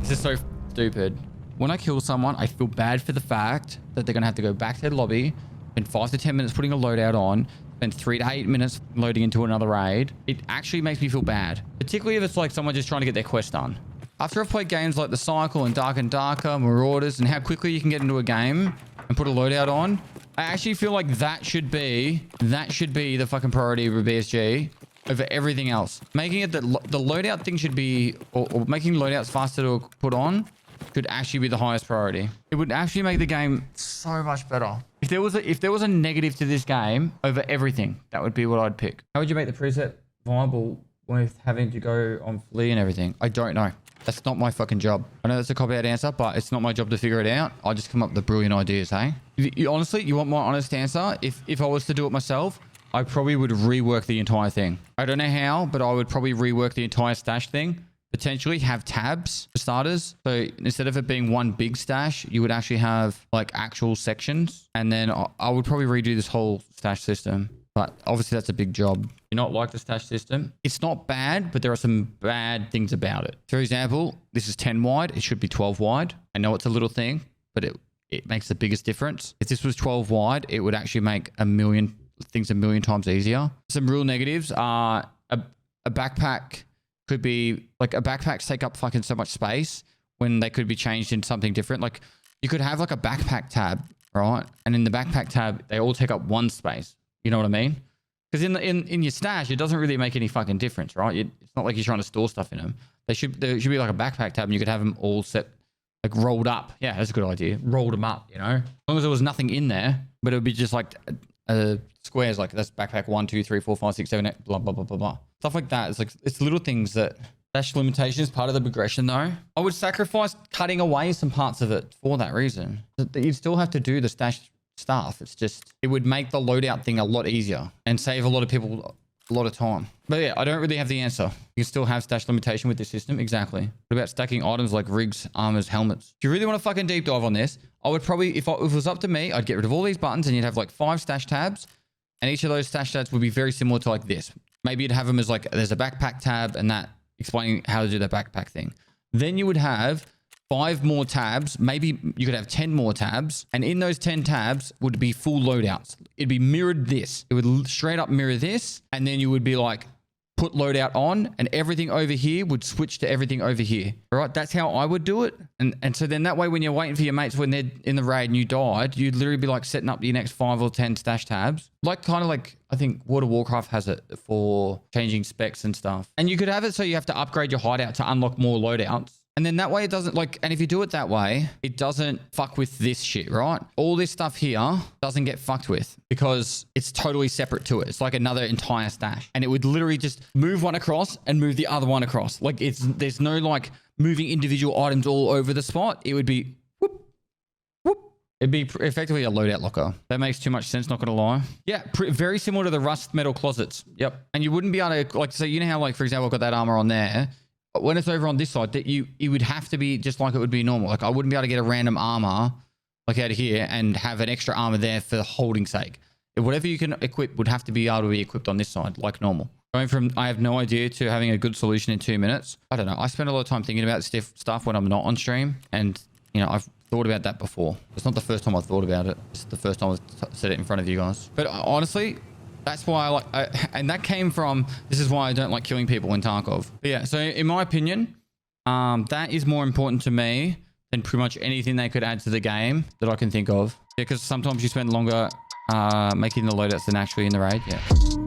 This is so stupid. When I kill someone, I feel bad for the fact that they're going to have to go back to their lobby, spend 5 to 10 minutes putting a loadout on, spend 3 to 8 minutes loading into another raid. It actually makes me feel bad, particularly if it's like someone just trying to get their quest done. After I've played games like The Cycle and Dark and Darker, Marauders, and how quickly you can get into a game and put a loadout on, I actually feel like that should be the fucking priority of a BSG over everything else. Making it that the loadout thing should be, or making loadouts faster to put on, could actually be the highest priority. It would actually make the game so much better. If there was a negative to this game over everything, that would be what I'd pick. How would you make the preset viable with having to go on Flea and everything? I don't know. That's not my fucking job. I know that's a cop-out answer, but it's not my job to figure it out. I just come up with brilliant ideas, hey? Honestly, you want my honest answer? If I was to do it myself, I probably would rework the entire thing. I don't know how, but I would probably rework the entire stash thing. Potentially have tabs for starters. So instead of it being one big stash, you would actually have like actual sections. And then I would probably redo this whole stash system. But obviously that's a big job. Do you not like the stash system? It's not bad, but there are some bad things about it. For example, this is 10 wide. It should be 12 wide. I know it's a little thing, but it makes the biggest difference. If this was 12 wide, it would actually make things a million times easier. Some real negatives are a backpack could be like a backpacks take up fucking so much space when they could be changed into something different. Like you could have like a backpack tab, right? And in the backpack tab, they all take up one space. You know what I mean? Because in your stash, it doesn't really make any fucking difference, right? It's not like you're trying to store stuff in them. There should be like a backpack tab and you could have them all set like rolled up. Yeah, that's a good idea. Rolled them up, you know? As long as there was nothing in there, but it would be just like squares, like that's backpack 1, 2, 3, 4, 5, 6, 7, 8, blah, blah, blah, blah, blah. Stuff like that. It's like, it's little things that stash limitation is part of the progression though. I would sacrifice cutting away some parts of it for that reason. You'd still have to do the stash stuff. It's just, it would make the loadout thing a lot easier and save a lot of people a lot of time. But yeah, I don't really have the answer. You can still have stash limitation with this system. Exactly. What about stacking items like rigs, armors, helmets? If you really want to fucking deep dive on this, I would probably, if it was up to me, I'd get rid of all these buttons and you'd have like 5 stash tabs. And each of those stash tabs would be very similar to like this. Maybe you'd have them as like, there's a backpack tab and that explaining how to do the backpack thing. Then you would have 5 more tabs. Maybe you could have 10 more tabs. And in those 10 tabs would be full loadouts. It'd be mirrored this. It would straight up mirror this. And then you would be like, put loadout on and everything over here would switch to everything over here. All right. That's how I would do it. And so then that way, when you're waiting for your mates, when they're in the raid and you died, you'd literally be like setting up your next 5 or 10 stash tabs. Like kind of like, I think World of Warcraft has it for changing specs and stuff. And you could have it so you have to upgrade your hideout to unlock more loadouts. And then that way it doesn't like, and if you do it that way, it doesn't fuck with this shit, right? All this stuff here doesn't get fucked with because it's totally separate to it. It's like another entire stash. And it would literally just move one across and move the other one across. Like there's no like moving individual items all over the spot. It would be whoop, whoop. It'd be effectively a loadout locker. That makes too much sense, not gonna lie. Yeah, very similar to the rust metal closets. Yep. And you wouldn't be able to like, so you know how like, for example, I've got that armor on there. When it's over on this side, that it would have to be just like it would be normal. Like I wouldn't be able to get a random armor like out of here and have an extra armor there for holding sake. Whatever you can equip would have to be able to be equipped on this side like normal. Going from I have no idea to having a good solution in 2 minutes. I don't know. I spend a lot of time thinking about stuff when I'm not on stream. And, you know, I've thought about that before. It's not the first time I've thought about it. It's the first time I've said it in front of you guys. But honestly, that's why I like, and that came from, this is why I don't like killing people in Tarkov. But yeah, so in my opinion, that is more important to me than pretty much anything they could add to the game that I can think of. Because sometimes you spend longer making the loadouts than actually in the raid. Yeah.